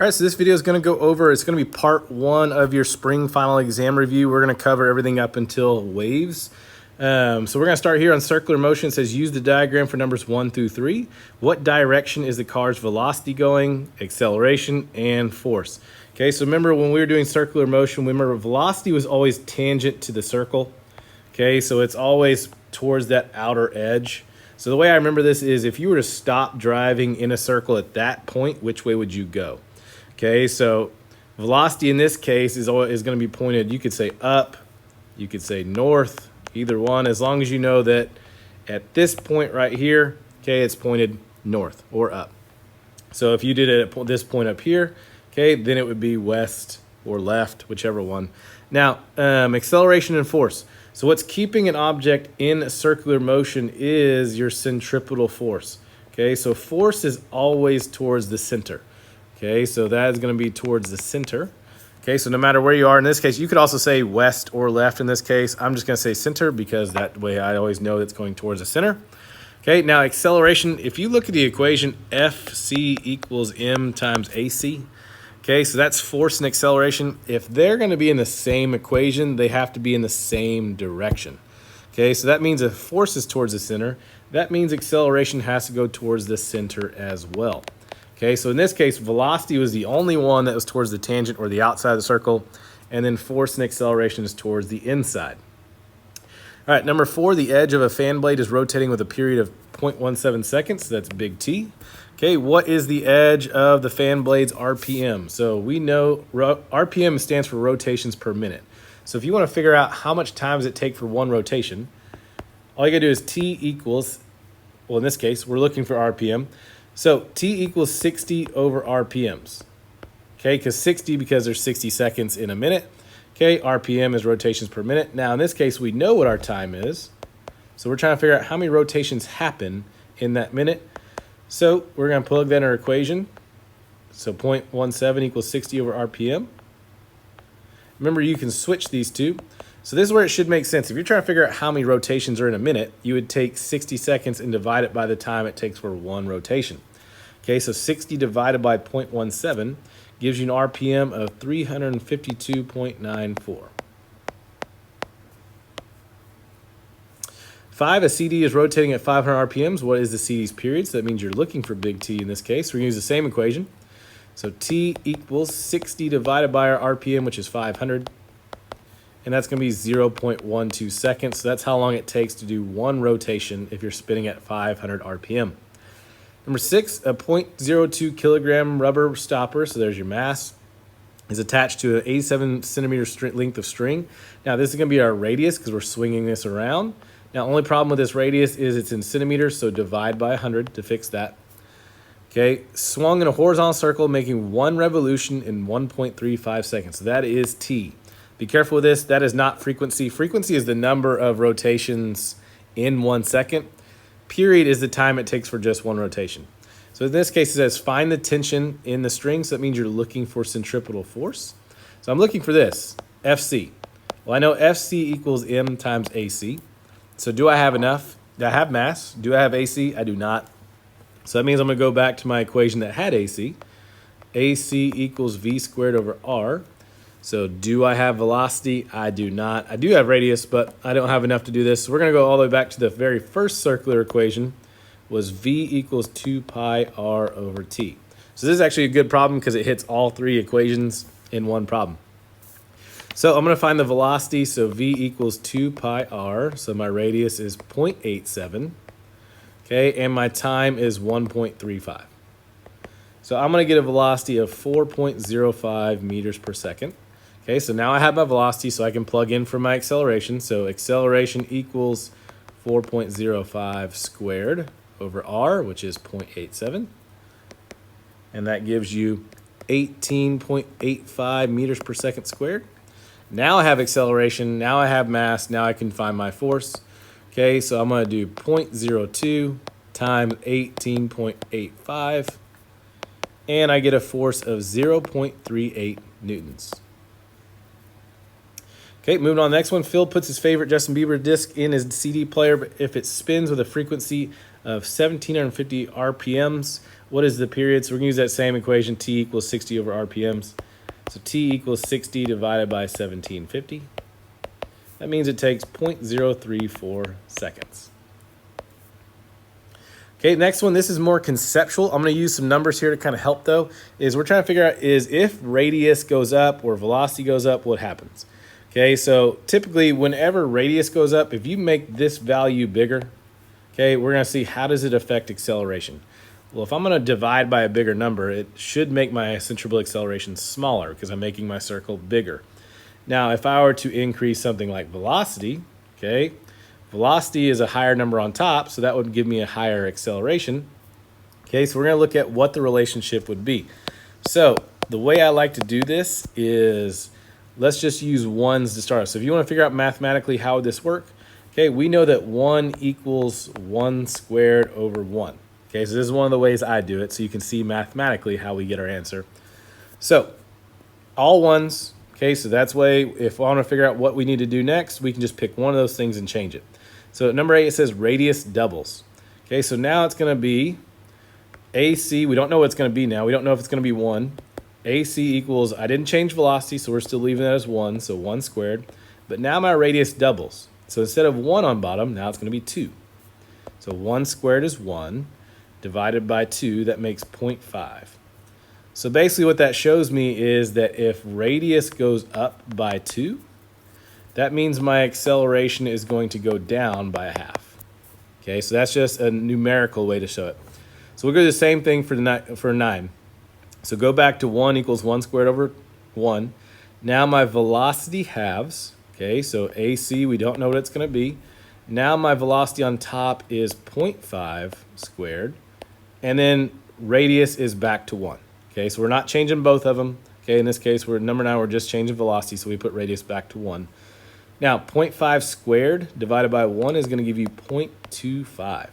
All right, so this video is going to go over, it's going to be part one of your spring final exam review. We're going to cover everything up until waves. So we're going to start here on circular motion. It says use the diagram for numbers 1 through 3. What direction is the car's velocity going, acceleration, and force? Okay, so remember when we were doing circular motion, remember velocity was always tangent to the circle. Okay, so it's always towards that outer edge. So the way I remember this is if you were to stop driving in a circle at that point, which way would you go? Okay, so velocity in this case is going to be pointed, you could say up, you could say north, either one, as long as you know that at this point right here, okay, it's pointed north or up. So if you did it at this point up here, okay, then it would be west or left, whichever one. Now, acceleration and force. So what's keeping an object in circular motion is your centripetal force. Okay, so force is always towards the center. Okay, so that is going to be towards the center. Okay, so no matter where you are in this case, you could also say west or left in this case. I'm just going to say center because that way I always know it's going towards the center. Okay, now acceleration, if you look at the equation, FC equals M times AC. Okay, so that's force and acceleration. If they're going to be in the same equation, they have to be in the same direction. Okay, so that means if force is towards the center, that means acceleration has to go towards the center as well. Okay, so in this case, velocity was the only one that was towards the tangent or the outside of the circle, and then force and acceleration is towards the inside. All right, number 4, the edge of a fan blade is rotating with a period of 0.17 seconds, so that's big T. Okay, what is the edge of the fan blade's RPM? So we know RPM stands for rotations per minute. So if you want to figure out how much time does it take for one rotation, all you gotta do is T equals, well in this case, we're looking for RPM. So T equals 60 over RPMs. Okay, because 60 because there's 60 seconds in a minute. Okay, RPM is rotations per minute. Now in this case, we know what our time is. So we're trying to figure out how many rotations happen in that minute. So we're going to plug that in our equation. So 0.17 equals 60 over RPM. Remember, you can switch these two. So this is where it should make sense. If you're trying to figure out how many rotations are in a minute, you would take 60 seconds and divide it by the time it takes for one rotation. Okay, so 60 divided by 0.17 gives you an RPM of 352.94. 5, a CD is rotating at 500 RPMs. What is the CD's period? So that means you're looking for big T in this case. We're going to use the same equation. So T equals 60 divided by our RPM, which is 500. And that's going to be 0.12 seconds. So that's how long it takes to do one rotation if you're spinning at 500 RPM. Number 6, a 0.02 kilogram rubber stopper, so there's your mass, is attached to an 87 centimeter length of string. Now this is going to be our radius because we're swinging this around. Now only problem with this radius is it's in centimeters, so divide by 100 to fix that. Okay, swung in a horizontal circle making one revolution in 1.35 seconds. So that is T. Be careful with this. That is not frequency. Frequency is the number of rotations in 1 second. Period is the time it takes for just one rotation. So in this case, it says find the tension in the string. So that means you're looking for centripetal force. So I'm looking for this, FC. Well, I know FC equals M times AC. So do I have enough? Do I have mass? Do I have AC? I do not. So that means I'm going to go back to my equation that had AC. AC equals V squared over R. So do I have velocity? I do not. I do have radius, but I don't have enough to do this. So we're going to go all the way back to the very first circular equation, was V equals 2 pi R over T. So this is actually a good problem because it hits all three equations in one problem. So I'm going to find the velocity. So V equals 2 pi R. So my radius is 0.87. Okay, and my time is 1.35. So I'm going to get a velocity of 4.05 meters per second. Okay, so now I have my velocity, so I can plug in for my acceleration. So acceleration equals 4.05 squared over r, which is 0.87. And that gives you 18.85 meters per second squared. Now I have acceleration, now I have mass, now I can find my force. Okay, so I'm going to do 0.02 times 18.85. And I get a force of 0.38 newtons. Okay, moving on to the next one. Phil puts his favorite Justin Bieber disc in his CD player, but if it spins with a frequency of 1750 RPMs, What is the period? So we're going to use that same equation, T equals 60 over RPMs. So T equals 60 divided by 1750. That means it takes 0.034 seconds. Okay, next one, this is more conceptual. I'm going to use some numbers here to kind of help, though, is we're trying to figure out is if radius goes up or velocity goes up, what happens? Okay, so typically whenever radius goes up, if you make this value bigger, okay, we're going to see how does it affect acceleration. Well, if I'm going to divide by a bigger number, it should make my centripetal acceleration smaller because I'm making my circle bigger. Now, if I were to increase something like velocity, okay, velocity is a higher number on top, so that would give me a higher acceleration. Okay, so we're going to look at what the relationship would be. So the way I like to do this is let's just use ones to start. So if you want to figure out mathematically how would this work, okay, we know that 1 equals 1 squared over 1. Okay, so this is one of the ways I do it, so you can see mathematically how we get our answer. So all ones, okay, so that's way, if I want to figure out what we need to do next, we can just pick one of those things and change it. So at number 8, it says radius doubles. Okay, so now it's going to be AC. We don't know what it's going to be now. We don't know if it's going to be 1. AC equals, I didn't change velocity, so we're still leaving that as 1, so 1 squared. But now my radius doubles. So instead of 1 on bottom, now it's going to be 2. So 1 squared is 1, divided by 2, that makes 0.5. So basically what that shows me is that if radius goes up by 2, that means my acceleration is going to go down by a half. Okay, so that's just a numerical way to show it. So we'll do the same thing for 9. So go back to 1 equals 1 squared over 1. Now my velocity halves. Okay, so AC, we don't know what it's going to be. Now my velocity on top is 0.5 squared. And then radius is back to 1. Okay, so we're not changing both of them. Okay, in this case, number 9, we're just changing velocity, so we put radius back to 1. Now, 0.5 squared divided by 1 is going to give you 0.25.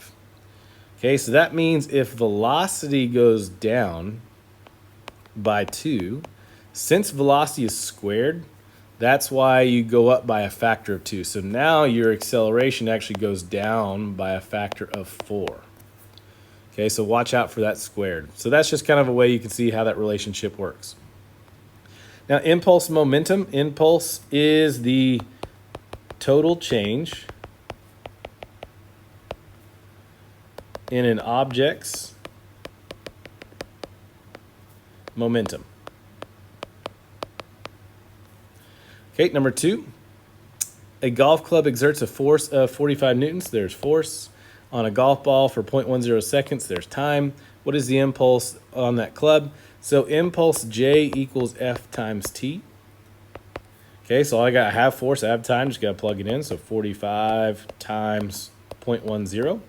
Okay, so that means if velocity goes down by 2, since velocity is squared, that's why you go up by a factor of 2. So now your acceleration actually goes down by a factor of 4. Okay, so watch out for that squared. So that's just kind of a way you can see how that relationship works. Now, impulse momentum. Impulse is the total change in an object's momentum. Okay, number 2. A golf club exerts a force of 45 newtons. There's force. On a golf ball for 0.10 seconds, there's time. What is the impulse on that club? So impulse J equals F times T. Okay, so I have force, I have time, just got to plug it in. So 45 times 0.10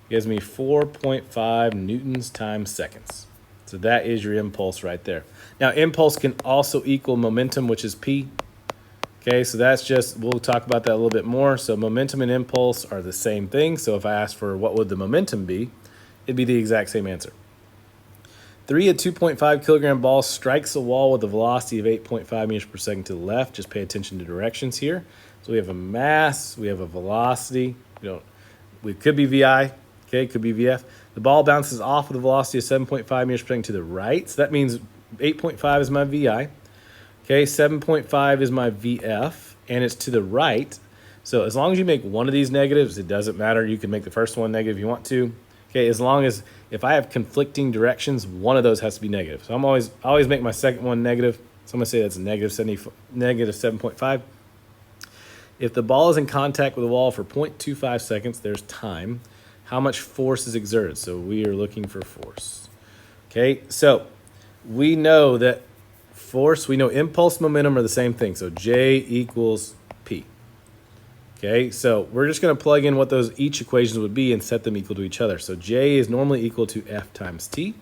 gives me 4.5 newtons times seconds. So that is your impulse right there. Now, impulse can also equal momentum, which is P. Okay, so that's just, we'll talk about that a little bit more. So momentum and impulse are the same thing. So if I ask for what would the momentum be, it'd be the exact same answer. 3, a 2.5 kilogram ball strikes a wall with a velocity of 8.5 meters per second to the left. Just pay attention to directions here. So we have a mass, we have a velocity. We could be VI, okay, it could be VF. The ball bounces off with a velocity of 7.5 meters per second to the right. So that means 8.5 is my VI. Okay, 7.5 is my VF, and it's to the right. So as long as you make one of these negatives, it doesn't matter. You can make the first one negative if you want to. Okay, as long as if I have conflicting directions, one of those has to be negative. So I always make my second one negative. So I'm going to say that's negative 7.5. If the ball is in contact with the wall for 0.25 seconds, there's time. How much force is exerted? So we are looking for force. Okay, so we know that force, we know impulse, momentum are the same thing. So J equals P. Okay, so we're just going to plug in what those each equations would be and set them equal to each other. So J is normally equal to F times T,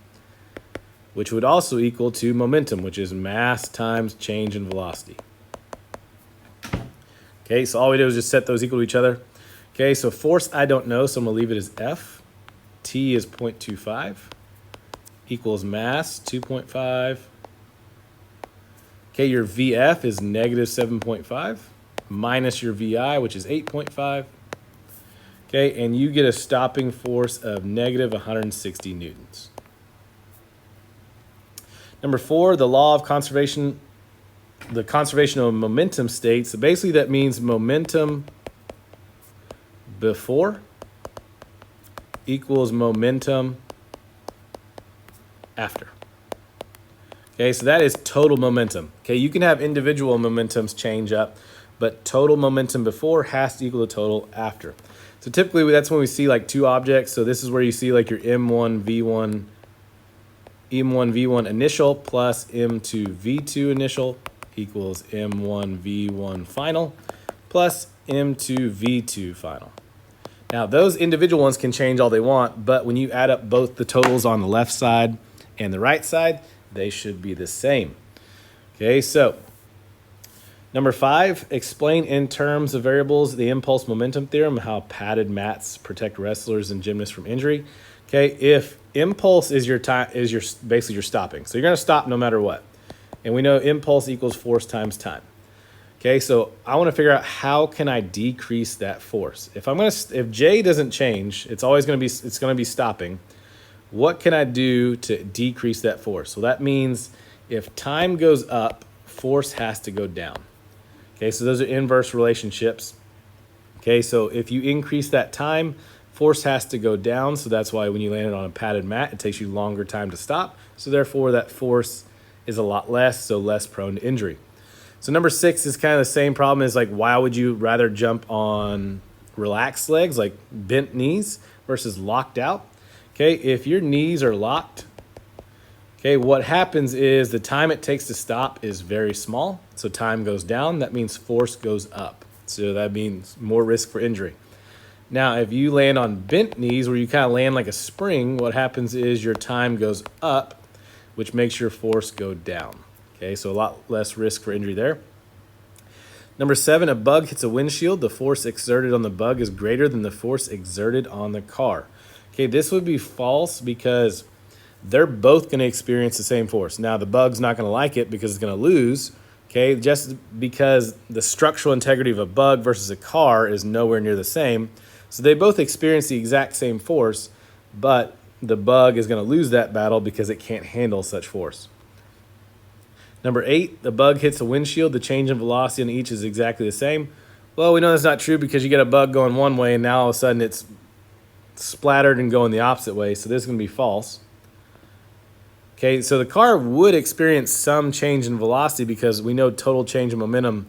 which would also equal to momentum, which is mass times change in velocity. Okay, so all we do is just set those equal to each other. Okay, so force I don't know, so I'm going to leave it as F. T is 0.25 equals mass 2.5. Okay, your VF is negative 7.5 minus your VI, which is 8.5. Okay, and you get a stopping force of negative 160 newtons. Number 4, the law of conservation, the conservation of momentum states. So basically that means momentum before equals momentum after. Okay, so that is total momentum. Okay, you can have individual momentums change up, but total momentum before has to equal the total after. So typically that's when we see like two objects. So this is where you see like your M1 V1 initial plus M2 V2 initial equals M1 V1 final plus M2 V2 final. Now those individual ones can change all they want, but when you add up both the totals on the left side and the right side, they should be the same. Okay, so number 5, explain in terms of variables the impulse momentum theorem, how padded mats protect wrestlers and gymnasts from injury. Okay, if impulse is your time, is your basically your stopping, so you're going to stop no matter what, and we know impulse equals force times time. Okay, so I want to figure out how can I decrease that force. If J doesn't change, it's always going to be stopping. What can I do to decrease that force? So that means if time goes up, force has to go down. Okay, so those are inverse relationships. Okay, so if you increase that time, force has to go down. So that's why when you land it on a padded mat, it takes you longer time to stop. So therefore that force is a lot less, so less prone to injury. So number 6 is kind of the same problem as like, why would you rather jump on relaxed legs, like bent knees, versus locked out? Okay, if your knees are locked, okay, what happens is the time it takes to stop is very small. So time goes down. That means force goes up. So that means more risk for injury. Now, if you land on bent knees where you kind of land like a spring, what happens is your time goes up, which makes your force go down. Okay, so a lot less risk for injury there. Number 7, a bug hits a windshield. The force exerted on the bug is greater than the force exerted on the car. Okay, this would be false because they're both going to experience the same force. Now, the bug's not going to like it because it's going to lose, okay, just because the structural integrity of a bug versus a car is nowhere near the same. So they both experience the exact same force, but the bug is going to lose that battle because it can't handle such force. Number 8, the bug hits a windshield. The change in velocity on each is exactly the same. Well, we know that's not true because you get a bug going one way and now all of a sudden it's splattered and going the opposite way. So this is going to be false. Okay, so the car would experience some change in velocity because we know total change in momentum,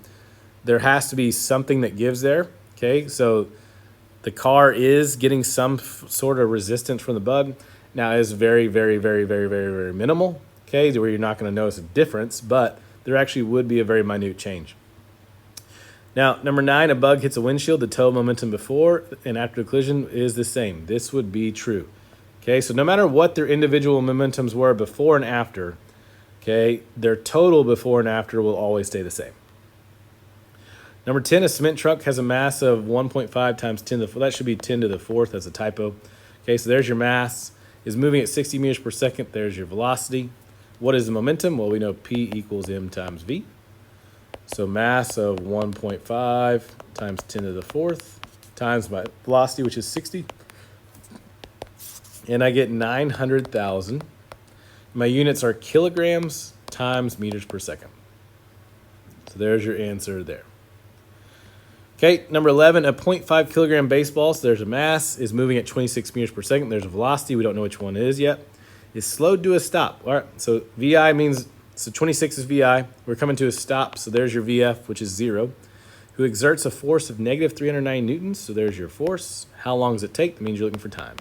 there has to be something that gives there. Okay, so the car is getting some sort of resistance from the bug. Now it's very, very, very, very, very, very minimal. Okay, where you're not going to notice a difference, but there actually would be a very minute change. Now, number 9, a bug hits a windshield. The total momentum before and after the collision is the same. This would be true. Okay, so no matter what their individual momentums were before and after, okay, their total before and after will always stay the same. Number 10, a cement truck has a mass of 1.5 times 10 to the 4th. That should be 10 to the 4th. That's a typo. Okay, so there's your mass. Is moving at 60 meters per second. There's your velocity. What is the momentum? Well, we know P equals M times V. So mass of 1.5 times 10 to the 4th times my velocity, which is 60. And I get 900,000. My units are kilograms times meters per second. So there's your answer there. Okay, number 11, a 0.5 kilogram baseball, so there's a mass, is moving at 26 meters per second. There's a velocity, we don't know which one it is yet. Is slowed to a stop. All right, so VI means, so 26 is VI. We're coming to a stop, so there's your VF, which is 0. Who exerts a force of negative 309 newtons, so there's your force. How long does it take? That means you're looking for time.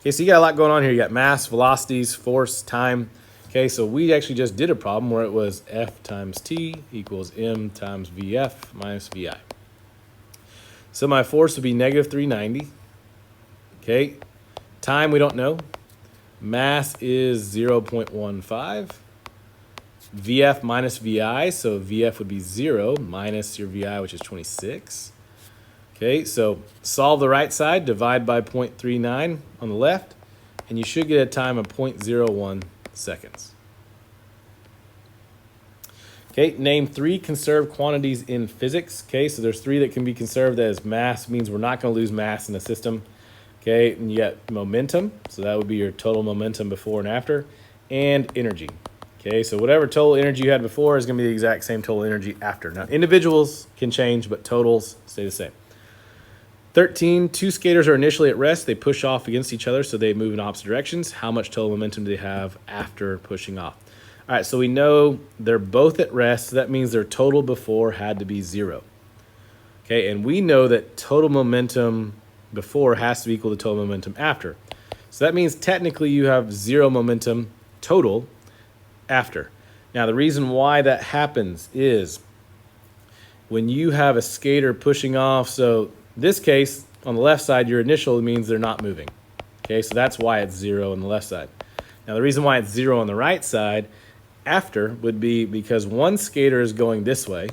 Okay, so you got a lot going on here. You got mass, velocities, force, time. Okay, so we actually just did a problem where it was F times T equals M times VF minus VI. So my force would be negative 390. Okay, time we don't know. Mass is 0.15. VF minus VI, so VF would be 0 minus your VI, which is 26. Okay, so solve the right side, divide by 0.39 on the left, and you should get a time of 0.01 seconds. Okay, name 3 conserved quantities in physics. Okay, so there's 3 that can be conserved as mass, means we're not going to lose mass in the system. Okay, and you got momentum, so that would be your total momentum before and after, and energy. Okay, so whatever total energy you had before is going to be the exact same total energy after. Now, individuals can change, but totals stay the same. 13, two skaters are initially at rest. They push off against each other, so they move in opposite directions. How much total momentum do they have after pushing off? All right, so we know they're both at rest. So that means their total before had to be 0. Okay, and we know that total momentum before has to be equal to total momentum after. So that means technically you have 0 momentum total after. Now, the reason why that happens is when you have a skater pushing off, so this case, on the left side, your initial means they're not moving. Okay, so that's why it's 0 on the left side. Now, the reason why it's 0 on the right side after would be because one skater is going this way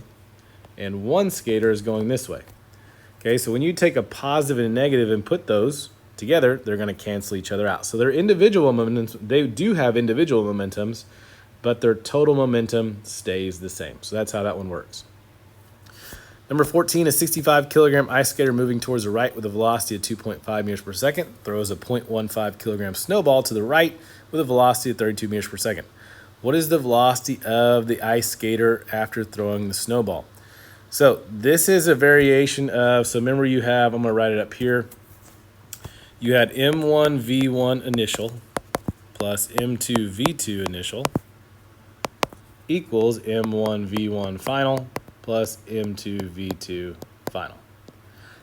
and one skater is going this way. Okay, so when you take a positive and a negative and put those together, they're going to cancel each other out. So their individual momentums, they do have individual momentums, but their total momentum stays the same. So that's how that one works. Number 14, a 65 kilogram ice skater moving towards the right with a velocity of 2.5 meters per second throws a 0.15 kilogram snowball to the right with a velocity of 32 meters per second. What is the velocity of the ice skater after throwing the snowball? So this is a variation of, so remember you have, I'm going to write it up here. You had M1 V1 initial plus M2 V2 initial equals M1 V1 final plus M2 V2 final.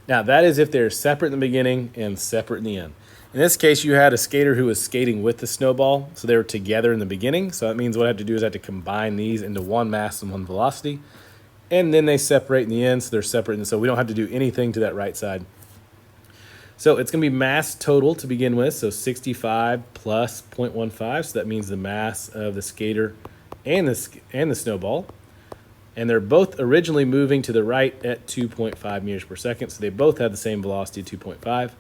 Now that is if they're separate in the beginning and separate in the end. In this case, you had a skater who was skating with the snowball, so they were together in the beginning. So that means what I have to do is I have to combine these into one mass and one velocity. And then they separate in the end, so they're separate. And so we don't have to do anything to that right side. So it's going to be mass total to begin with. So 65 plus 0.15. So that means the mass of the skater and the snowball. And they're both originally moving to the right at 2.5 meters per second. So they both have the same velocity, 2.5.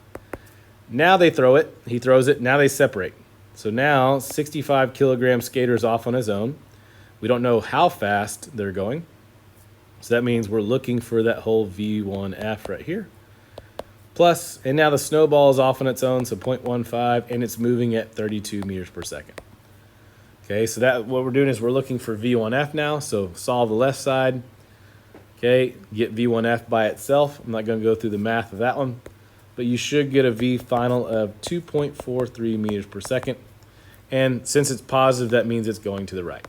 Now they throw it. He throws it. Now they separate. So now 65 kilogram skater is off on his own. We don't know how fast they're going. So that means we're looking for that whole V1F right here. Plus, and now the snowball is off on its own, so 0.15, and it's moving at 32 meters per second. Okay, so that what we're doing is we're looking for V1F now. So solve the left side. Okay, get V1F by itself. I'm not going to go through the math of that one, but you should get a V final of 2.43 meters per second. And since it's positive, that means it's going to the right.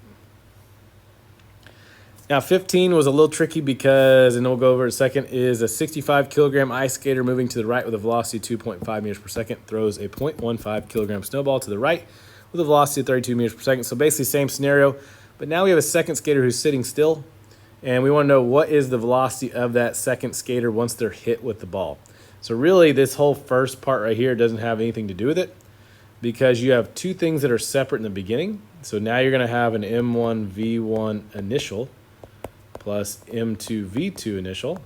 Now 15 was a little tricky because, and we'll go over in a second, is a 65 kilogram ice skater moving to the right with a velocity of 2.5 meters per second throws a 0.15 kilogram snowball to the right with a velocity of 32 meters per second. So basically same scenario, but now we have a second skater who's sitting still, and we want to know what is the velocity of that second skater once they're hit with the ball. So really this whole first part right here doesn't have anything to do with it because you have two things that are separate in the beginning. So now you're going to have an M1 V1 initial plus M2 V2 initial,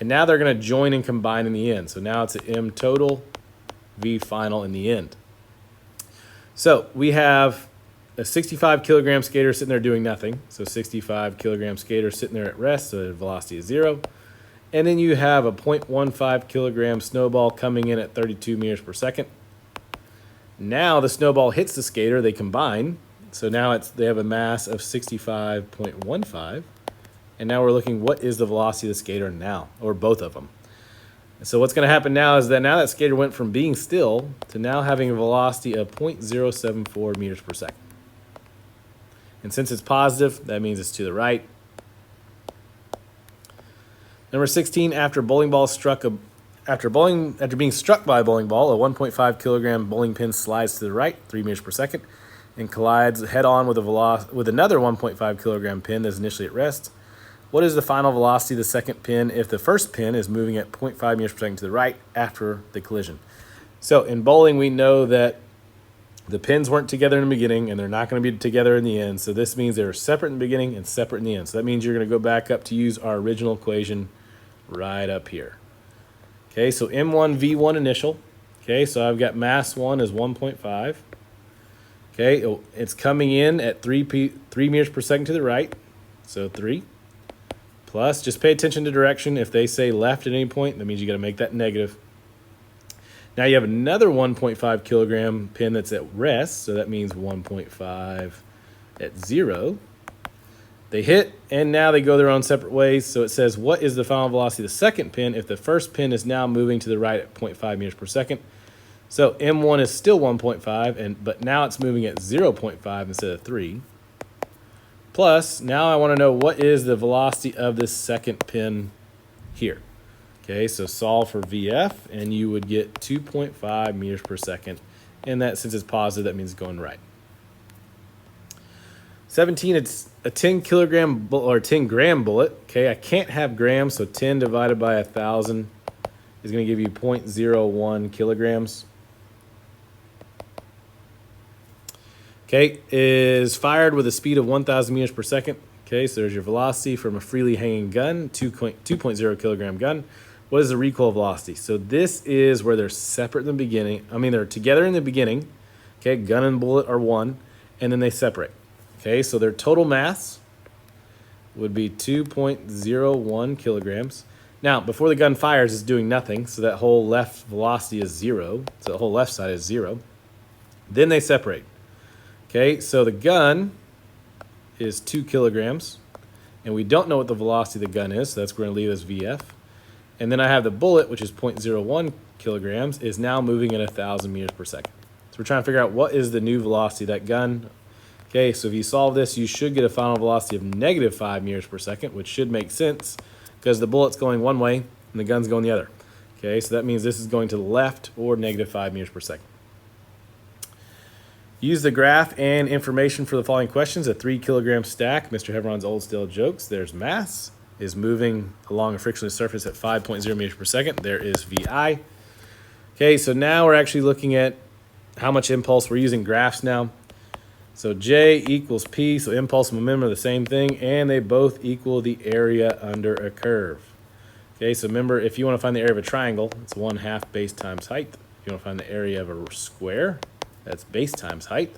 and now they're going to join and combine in the end. So now it's an M total V final in the end. So we have a 65 kilogram skater sitting there doing nothing. So 65 kilogram skater sitting there at rest, so the velocity is 0. And then you have a 0.15 kilogram snowball coming in at 32 meters per second. Now the snowball hits the skater, they combine. So now they have a mass of 65.15. And now we're looking, what is the velocity of the skater now, or both of them? And so what's going to happen now is that now that skater went from being still to now having a velocity of 0.074 meters per second. And since it's positive, that means it's to the right. Number 16, after being struck by a bowling ball, a 1.5 kilogram bowling pin slides to the right, 3 meters per second, and collides head-on with another 1.5 kilogram pin that's initially at rest. What is the final velocity of the second pin if the first pin is moving at 0.5 meters per second to the right after the collision? So in bowling, we know that the pins weren't together in the beginning and they're not going to be together in the end. So this means they're separate in the beginning and separate in the end. So that means you're going to go back up to use our original equation right up here. Okay, so M1 V1 initial. Okay, so I've got mass 1 is 1.5. Okay, it's coming in at 3 meters per second to the right. So 3. Plus, just pay attention to direction. If they say left at any point, that means you got to make that negative. Now you have another 1.5 kilogram pin that's at rest, so that means 1.5 at 0. They hit, and now they go their own separate ways. So it says, what is the final velocity of the second pin if the first pin is now moving to the right at 0.5 meters per second? So M1 is still 1.5, but now it's moving at 0.5 instead of 3. Plus, now I want to know what is the velocity of this second pin here. Okay, so solve for VF, and you would get 2.5 meters per second. And that, since it's positive, that means it's going right. 17, it's a 10 kilogram or 10 gram bullet. Okay, I can't have grams, so 10 divided by 1,000 is going to give you 0.01 kilograms. Okay, is fired with a speed of 1,000 meters per second. Okay, so there's your velocity from a freely hanging gun, 2.0 kilogram gun. What is the recoil velocity? So this is where they're separate in the beginning. I mean, they're together in the beginning. Okay, gun and bullet are one, and then they separate. Okay, so their total mass would be 2.01 kilograms. Now, before the gun fires, it's doing nothing, so that whole left velocity is 0. So the whole left side is 0. Then they separate. Okay, so the gun is 2 kilograms, and we don't know what the velocity of the gun is, so that's going to leave us VF. And then I have the bullet, which is 0.01 kilograms, is now moving at 1,000 meters per second. So we're trying to figure out what is the new velocity of that gun. Okay, so if you solve this, you should get a final velocity of -5 meters per second, which should make sense because the bullet's going one way and the gun's going the other. Okay, so that means this is going to the left or -5 meters per second. Use the graph and information for the following questions. A 3 kilogram stack, Mr. Hebron's old stale jokes. There's mass, is moving along a frictionless surface at 5.0 meters per second. There is VI. Okay, so now we're actually looking at how much impulse. We're using graphs now. So J equals P, so impulse and momentum are the same thing, and they both equal the area under a curve. Okay, so remember, if you want to find the area of a triangle, it's 1/2 base times height. If you want to find the area of a square, that's base times height.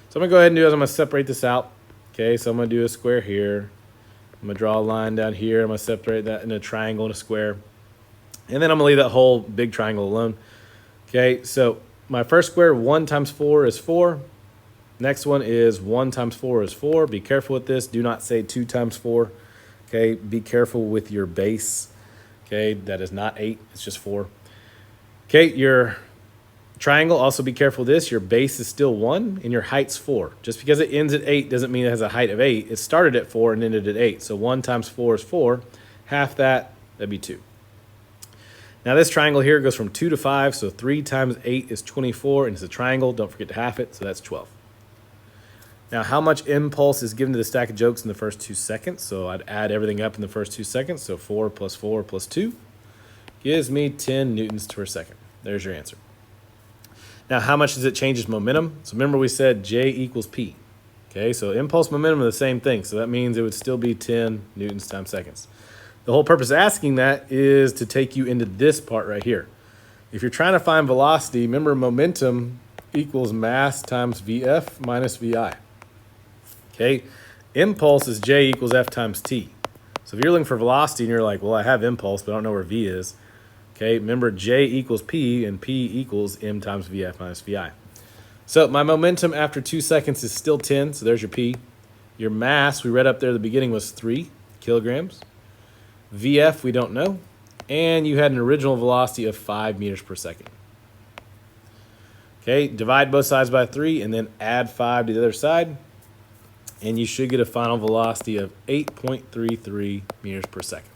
So I'm going to go ahead and do is I'm going to separate this out. Okay, so I'm going to do a square here. I'm going to draw a line down here. I'm going to separate that in a triangle and a square. And then I'm going to leave that whole big triangle alone. Okay, so my first square, 1 times 4 is 4. Next one is 1 times 4 is 4. Be careful with this. Do not say 2 times 4. Okay, be careful with your base. Okay, that is not 8. It's just 4. Okay, your triangle, also be careful with this. Your base is still 1 and your height's 4. Just because it ends at 8 doesn't mean it has a height of 8. It started at 4 and ended at 8. So 1 times 4 is 4. Half that, that'd be 2. Now this triangle here goes from 2 to 5. So 3 times 8 is 24, and it's a triangle. Don't forget to half it, so that's 12. Now, how much impulse is given to the stack of jokes in the first 2 seconds? So I'd add everything up in the first 2 seconds. So 4 plus 4 plus 2 gives me 10 newtons per second. There's your answer. Now, how much does it change its momentum? So remember we said J equals P. Okay, so impulse momentum are the same thing. So that means it would still be 10 newtons times seconds. The whole purpose of asking that is to take you into this part right here. If you're trying to find velocity, remember momentum equals mass times VF minus VI. Okay, impulse is J equals F times T. So if you're looking for velocity and you're like, well, I have impulse, but I don't know where V is. Okay, remember J equals P and P equals M times VF minus VI. So my momentum after 2 seconds is still 10, so there's your P. Your mass, we read up there at the beginning, was 3 kilograms. VF, we don't know. And you had an original velocity of 5 meters per second. Okay, divide both sides by 3 and then add 5 to the other side. And you should get a final velocity of 8.33 meters per second.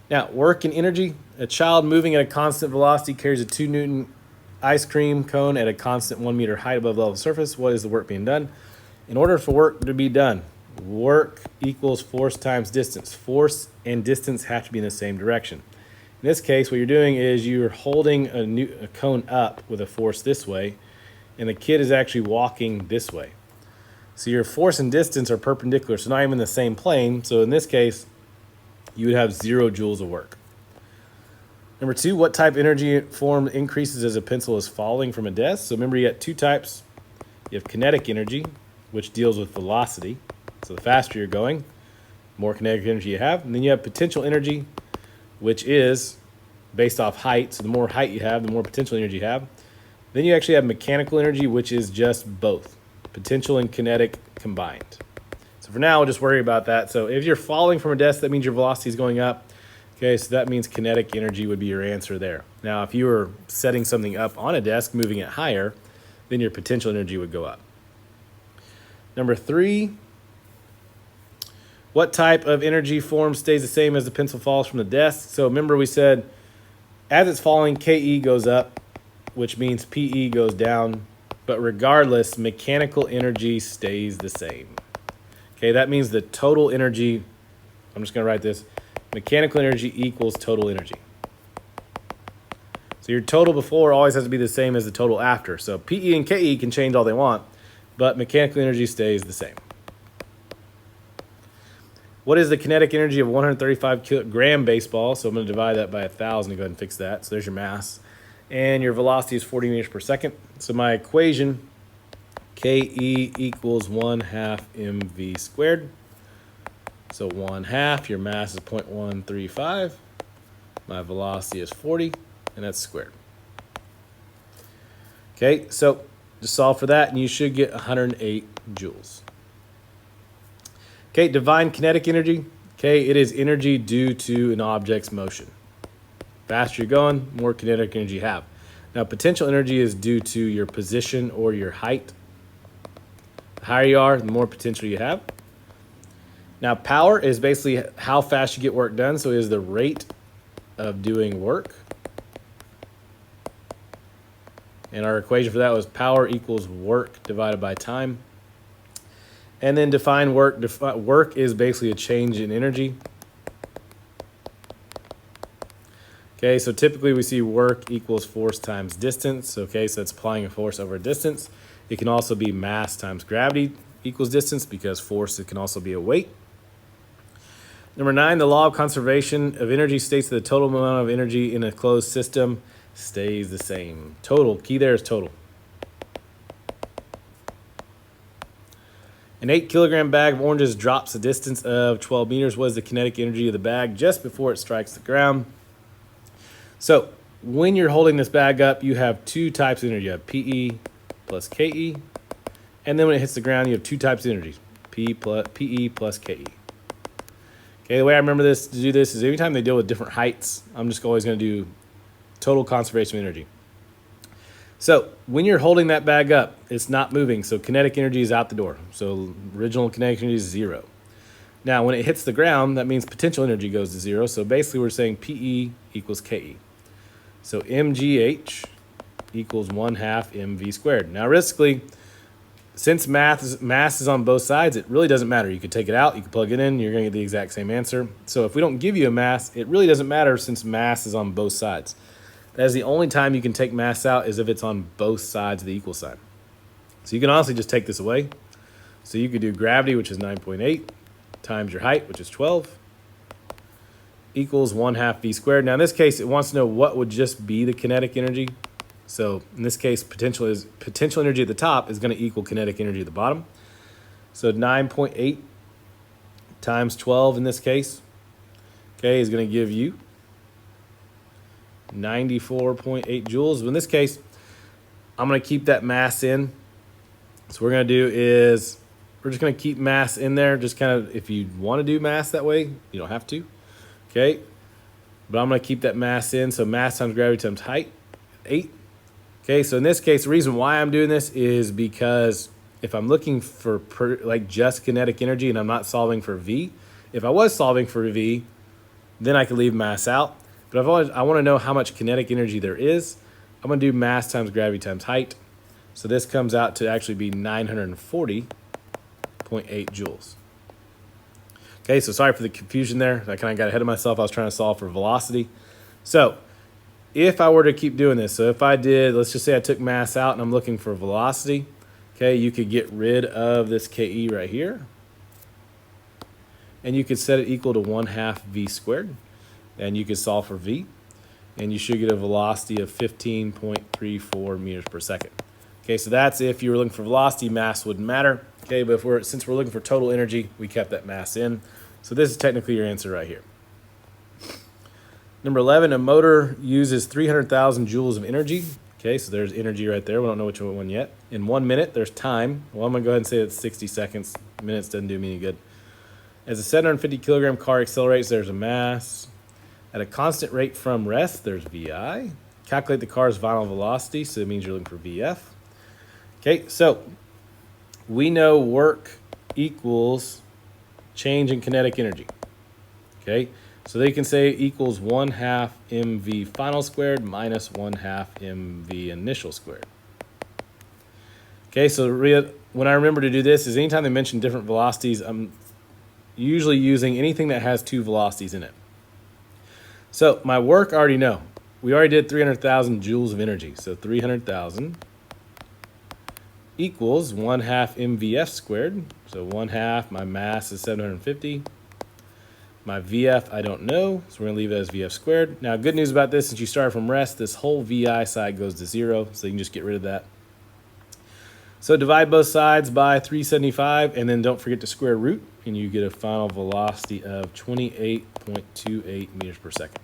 Now, work and energy. A child moving at a constant velocity carries a 2 Newton ice cream cone at a constant 1 meter height above the level surface. What is the work being done? In order for work to be done, work equals force times distance. Force and distance have to be in the same direction. In this case, what you're doing is you're holding a cone up with a force this way, and the kid is actually walking this way. So your force and distance are perpendicular, so not even in the same plane. So in this case, you would have 0 joules of work. Number 2, what type of energy form increases as a pencil is falling from a desk? So remember, you got 2 types. You have kinetic energy, which deals with velocity. So the faster you're going, the more kinetic energy you have. And then you have potential energy, which is based off height. So the more height you have, the more potential energy you have. Then you actually have mechanical energy, which is just both potential and kinetic combined. So for now, we'll just worry about that. So if you're falling from a desk, that means your velocity is going up. Okay, so that means kinetic energy would be your answer there. Now, if you were setting something up on a desk, moving it higher, then your potential energy would go up. Number 3, what type of energy form stays the same as the pencil falls from the desk? So remember we said as it's falling, KE goes up, which means PE goes down. But regardless, mechanical energy stays the same. Okay, that means the total energy, I'm just going to write this, mechanical energy equals total energy. So your total before always has to be the same as the total after. So PE and KE can change all they want, but mechanical energy stays the same. What is the kinetic energy of 135 kilogram baseball? So I'm going to divide that by 1,000 to go ahead and fix that. So there's your mass. And your velocity is 40 meters per second. So my equation, KE equals 1/2 mv squared. So 1/2, your mass is 0.135. My velocity is 40, and that's squared. Okay, so just solve for that, and you should get 108 joules. Okay, divine kinetic energy. Okay, it is energy due to an object's motion. Faster you're going, more kinetic energy you have. Now, potential energy is due to your position or your height. The higher you are, the more potential you have. Now, power is basically how fast you get work done, so it is the rate of doing work. And our equation for that was power equals work divided by time. And then define work. Work is basically a change in energy. Okay, so typically we see work equals force times distance. Okay, so that's applying a force over a distance. It can also be mass times gravity equals distance because force, it can also be a weight. Number 9, the law of conservation of energy states that the total amount of energy in a closed system stays the same. Total, key there is total. An 8 kilogram bag of oranges drops a distance of 12 meters. What is the kinetic energy of the bag just before it strikes the ground? So when you're holding this bag up, you have two types of energy. You have PE plus KE. And then when it hits the ground, you have two types of energy, PE plus KE. Okay, the way I remember this to do this is every time they deal with different heights, I'm just always going to do total conservation of energy. So when you're holding that bag up, it's not moving, so kinetic energy is out the door. So original kinetic energy is 0. Now, when it hits the ground, that means potential energy goes to 0. So basically, we're saying PE equals KE. So MGH equals 1/2 mv squared. Now, realistically, since mass is on both sides, it really doesn't matter. You could take it out, you could plug it in, you're going to get the exact same answer. So if we don't give you a mass, it really doesn't matter since mass is on both sides. That is the only time you can take mass out is if it's on both sides of the equal sign. So you can honestly just take this away. So you could do gravity, which is 9.8, times your height, which is 12, equals 1/2 v squared. Now in this case, it wants to know what would just be the kinetic energy. So in this case, potential energy at the top is going to equal kinetic energy at the bottom. So 9.8 times 12 in this case, okay, is going to give you 94.8 joules. In this case, I'm going to keep that mass in. So what we're going to do is we're just going to keep mass in there. Just kind of, if you want to do mass that way, you don't have to. Okay. But I'm going to keep that mass in. So mass times gravity times height, 8. Okay. So in this case, the reason why I'm doing this is because if I'm looking for just kinetic energy and I'm not solving for V, if I was solving for V, then I could leave mass out. But I want to know how much kinetic energy there is. I'm going to do mass times gravity times height. So this comes out to actually be 940.8 joules. Okay, so sorry for the confusion there. I kind of got ahead of myself. I was trying to solve for velocity. So if I were to keep doing this, so if I did, let's just say I took mass out and I'm looking for velocity, okay, you could get rid of this KE right here. And you could set it equal to 1/2 v squared. And you could solve for V, and you should get a velocity of 15.34 meters per second. Okay, so that's if you were looking for velocity, mass wouldn't matter. Okay, but since we're looking for total energy, we kept that mass in. So this is technically your answer right here. Number 11, a motor uses 300,000 joules of energy. Okay, so there's energy right there. We don't know which one yet. in 1 minute. There's time. Well, I'm going to go ahead and say it's 60 seconds. Minutes doesn't do me any good. As a 750 kilogram car accelerates, there's a mass. At a constant rate from rest, there's VI. Calculate the car's final velocity, so it means you're looking for VF. Okay, so we know work equals change in kinetic energy. Okay, so they can say equals 1/2 mv final squared minus 1/2 mv initial squared. Okay, so when I remember to do this is anytime they mention different velocities, I'm usually using anything that has two velocities in it. So my work I already know. We already did 300,000 joules of energy. So 300,000 equals 1/2 mvf squared. So 1/2, my mass is 750. My VF I don't know, so we're going to leave it as VF squared. Now, good news about this, since you started from rest, this whole VI side goes to 0, so you can just get rid of that. So divide both sides by 375, and then don't forget to square root, and you get a final velocity of 28.28 meters per second.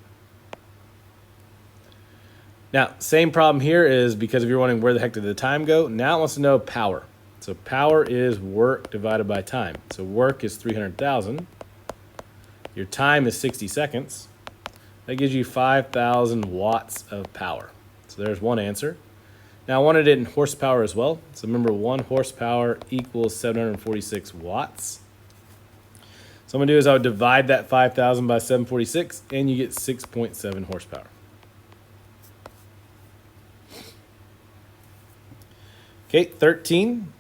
Now, same problem here is because if you're wondering where the heck did the time go, now it wants to know power. So power is work divided by time. So work is 300,000. Your time is 60 seconds. That gives you 5,000 watts of power. So there's one answer. Now I wanted it in horsepower as well. So remember, 1 horsepower equals 746 watts. So what I'm gonna do is I would divide that 5,000 by 746 and you get 6.7 horsepower. Okay, 13.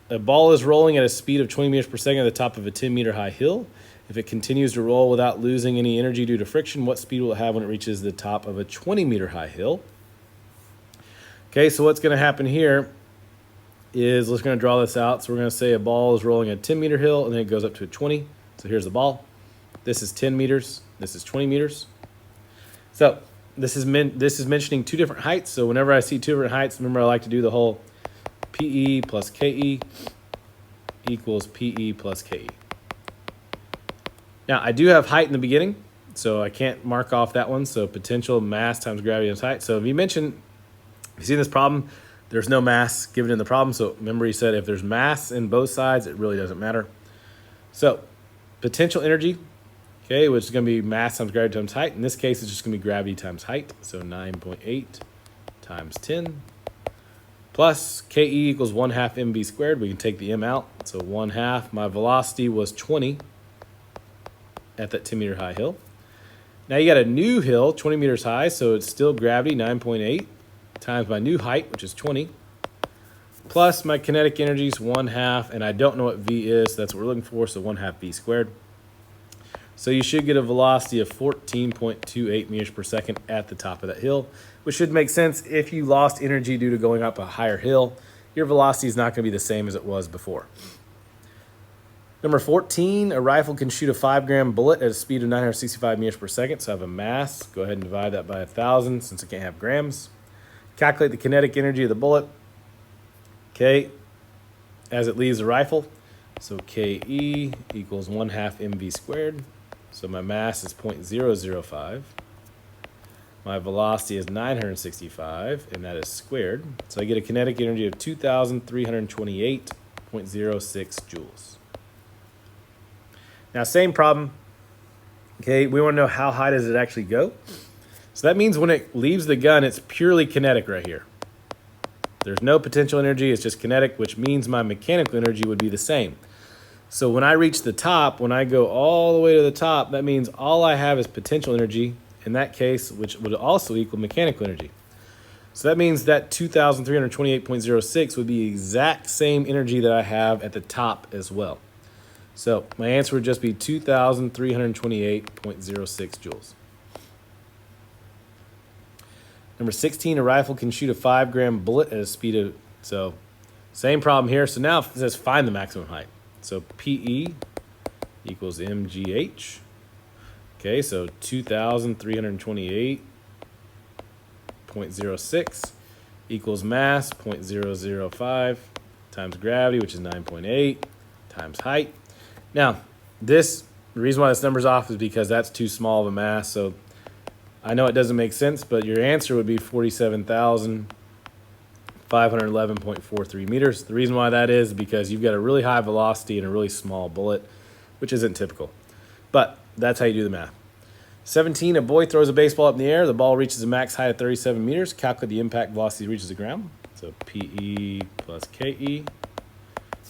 A ball is rolling at a speed of 20 meters per second at the top of a 10-meter high hill. If it continues to roll without losing any energy due to friction, what speed will it have when it reaches the top of a 20-meter high hill? Okay, so what's going to happen here is, let's going to draw this out. So we're going to say a ball is rolling at a 10-meter hill, and then it goes up to a 20. So here's the ball. This is 10 meters. This is 20 meters. So this is mentioning two different heights. So whenever I see two different heights, remember I like to do the whole PE plus KE equals PE plus KE. Now, I do have height in the beginning, so I can't mark off that one. So potential mass times gravity times height. So if you see this problem, there's no mass given in the problem. So remember he said if there's mass in both sides, it really doesn't matter. So potential energy, okay, which is going to be mass times gravity times height. In this case, it's just going to be gravity times height. So 9.8 times 10 plus KE equals 1/2 mv squared. We can take the m out. So 1/2, my velocity was 20 at that 10-meter high hill. Now you got a new hill, 20 meters high, so it's still gravity, 9.8, times my new height, which is 20, plus my kinetic energy is 1/2, and I don't know what V is, so that's what we're looking for, so 1/2 V squared. So you should get a velocity of 14.28 meters per second at the top of that hill, which should make sense. If you lost energy due to going up a higher hill, your velocity is not going to be the same as it was before. Number 14, a rifle can shoot a 5-gram bullet at a speed of 965 meters per second. So I have a mass. Go ahead and divide that by 1,000 since it can't have grams. Calculate the kinetic energy of the bullet, okay, as it leaves the rifle. So KE equals 1/2 mv squared. So my mass is 0.005. My velocity is 965, and that is squared. So I get a kinetic energy of 2,328.06 joules. Now, same problem. Okay, we want to know how high does it actually go. So that means when it leaves the gun, it's purely kinetic right here. There's no potential energy, it's just kinetic, which means my mechanical energy would be the same. So when I reach the top, when I go all the way to the top, that means all I have is potential energy, in that case, which would also equal mechanical energy. So that means that 2,328.06 would be the exact same energy that I have at the top as well. So my answer would just be 2,328.06 joules. Number 16, a rifle can shoot a 5-gram bullet at a speed of, so same problem here. So now it says find the maximum height. So PE equals MGH. Okay, so 2,328.06 equals mass, 0.005, times gravity, which is 9.8, times height. Now, the reason why this number's off is because that's too small of a mass. So I know it doesn't make sense, but your answer would be 47,000 511.43 meters. The reason why that is because you've got a really high velocity and a really small bullet, which isn't typical. But that's how you do the math. 17, a boy throws a baseball up in the air. The ball reaches a max height of 37 meters. Calculate the impact velocity reaches the ground. So PE plus KE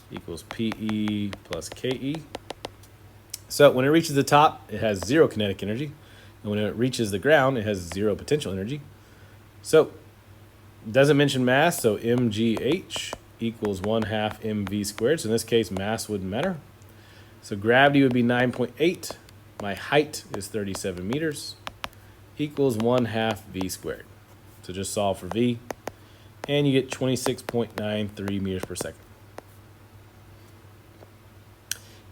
equals PE plus KE. So when it reaches the top, it has 0 kinetic energy. And when it reaches the ground, it has 0 potential energy. So it doesn't mention mass, so mgh equals 1/2 mv squared. So in this case, mass wouldn't matter. So gravity would be 9.8. My height is 37 meters equals 1/2 v squared. So just solve for v, and you get 26.93 meters per second.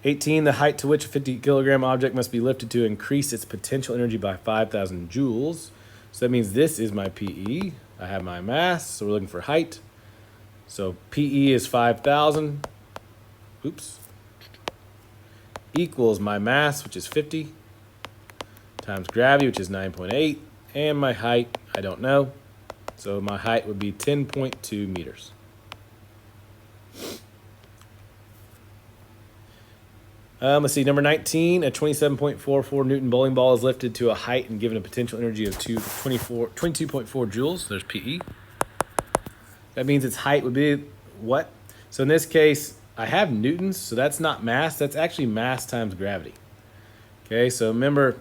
18, the height to which a 50 kilogram object must be lifted to increase its potential energy by 5,000 joules. So that means this is my PE. I have my mass, so we're looking for height. So PE is 5,000. Oops. Equals my mass, which is 50, times gravity, which is 9.8, and my height, I don't know. So my height would be 10.2 meters. Let's see, number 19, a 27.44 Newton bowling ball is lifted to a height and given a potential energy of 22.4 joules. There's PE. That means its height would be what? So in this case, I have newtons, so that's not mass. That's actually mass times gravity. Okay, so remember,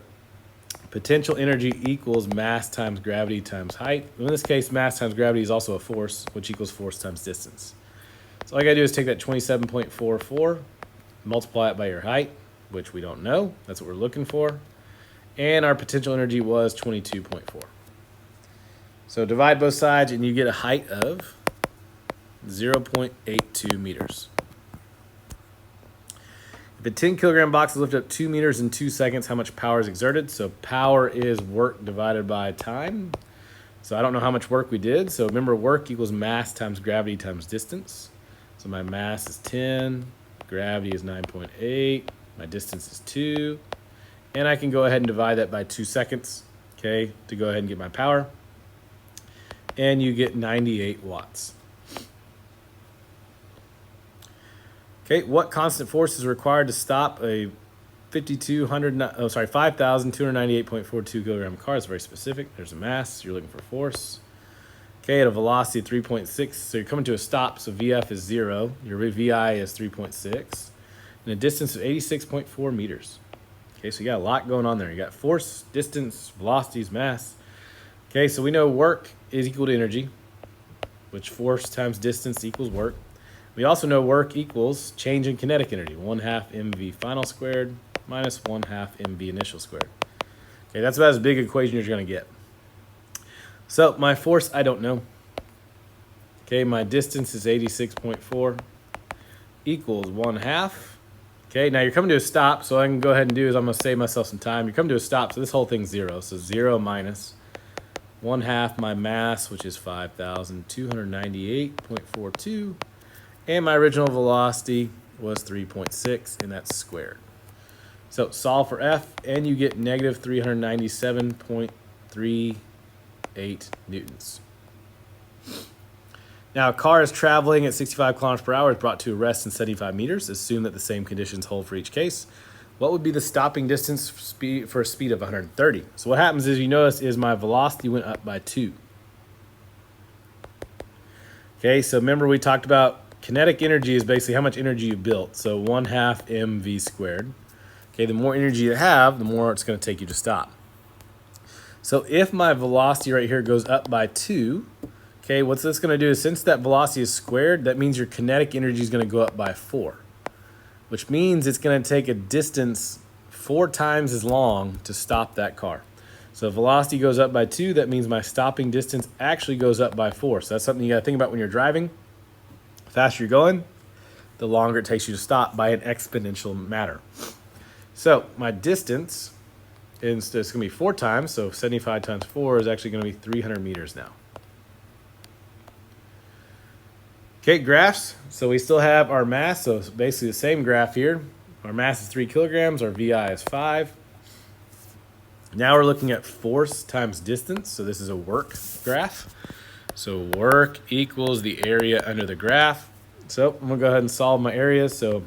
potential energy equals mass times gravity times height. In this case, mass times gravity is also a force, which equals force times distance. So all I gotta do is take that 27.44, multiply it by your height, which we don't know. That's what we're looking for. And our potential energy was 22.4. So divide both sides and you get a height of 0.82 meters. If a 10 kilogram box is lifted up 2 meters in 2 seconds, how much power is exerted? So power is work divided by time. So I don't know how much work we did. So remember, work equals mass times gravity times distance. So my mass is 10, gravity is 9.8, my distance is 2, and I can go ahead and divide that by 2 seconds, okay, to go ahead and get my power. And you get 98 watts. Okay, what constant force is required to stop a 5,298.42 kilogram car? It's very specific. There's a mass. You're looking for force. Okay, at a velocity of 3.6, so you're coming to a stop, so VF is 0. Your VI is 3.6. And a distance of 86.4 meters. Okay, so you got a lot going on there. You got force, distance, velocities, mass. Okay, so we know work is equal to energy, which force times distance equals work. We also know work equals change in kinetic energy, 1/2 mv final squared minus 1/2 mv initial squared. Okay, that's about as big an equation as you're going to get. So my force, I don't know. Okay, my distance is 86.4 equals 1/2. Okay, now you're coming to a stop, so I can go ahead and do is I'm going to save myself some time. You're coming to a stop, so this whole thing's 0. So 0 minus 1/2 my mass, which is 5,298.42. And my original velocity was 3.6, and that's squared. So solve for F, and you get negative 397.38 newtons. Now, a car is traveling at 65 kilometers per hour, is brought to a rest in 75 meters. Assume that the same conditions hold for each case. What would be the stopping distance for a speed of 130? So what happens is, you notice, is my velocity went up by 2. Okay, so remember we talked about kinetic energy is basically how much energy you built. So 1/2 mv squared. Okay, the more energy you have, the more it's going to take you to stop. So if my velocity right here goes up by 2, okay, what's this going to do is, since that velocity is squared, that means your kinetic energy is going to go up by 4, which means it's going to take a distance 4 times as long to stop that car. So if velocity goes up by 2, that means my stopping distance actually goes up by 4. So that's something you got to think about when you're driving. The faster you're going, the longer it takes you to stop by an exponential matter. So my distance is going to be 4 times, so 75 times 4 is actually going to be 300 meters now. Okay, graphs. So we still have our mass, so it's basically the same graph here. Our mass is 3 kilograms, our VI is 5. Now we're looking at force times distance, so this is a work graph. So work equals the area under the graph. So I'm going to go ahead and solve my area. So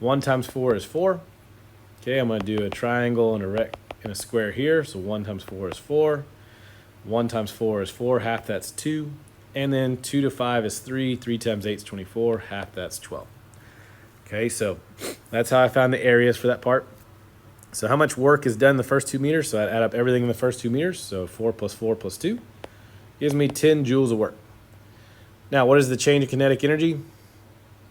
1 times 4 is 4. Okay, I'm going to do a triangle and a square here. So 1 times 4 is 4. 1 times 4 is 4. Half that's 2. And then 2 to 5 is 3. 3 times 8 is 24. Half that's 12. Okay, so that's how I found the areas for that part. So how much work is done in the first 2 meters? So I add up everything in the first 2 meters. So 4 plus 4 plus 2 gives me 10 joules of work. Now, what is the change in kinetic energy?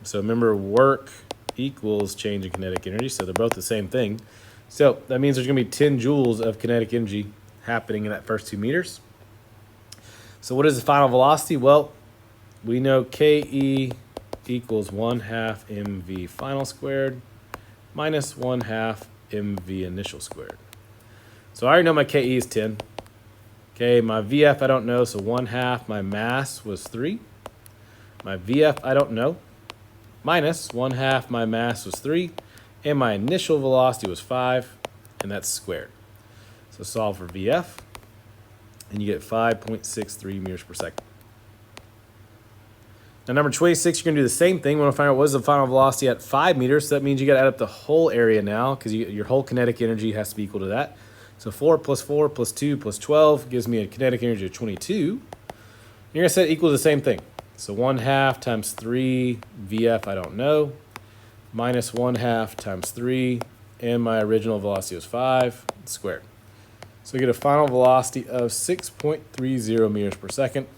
So remember, work equals change in kinetic energy. So they're both the same thing. So that means there's going to be 10 joules of kinetic energy happening in that first 2 meters. So what is the final velocity? Well, we know KE equals 1/2 mv final squared minus 1/2 mv initial squared. So I already know my KE is 10. Okay, my VF I don't know, so 1/2 my mass was 3. My VF I don't know, minus 1/2 my mass was 3, and my initial velocity was 5, and that's squared. So solve for VF, and you get 5.63 meters per second. Now, number 26, you're going to do the same thing. We want to find out what is the final velocity at 5 meters. So that means you got to add up the whole area now, because your whole kinetic energy has to be equal to that. So 4 plus 4 plus 2 plus 12 gives me a kinetic energy of 22. You're going to set it equal to the same thing. So 1/2 times 3 VF, I don't know, minus 1/2 times 3, and my original velocity was 5 squared. So we get a final velocity of 6.30 meters per second.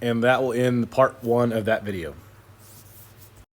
And that will end part 1 of that video.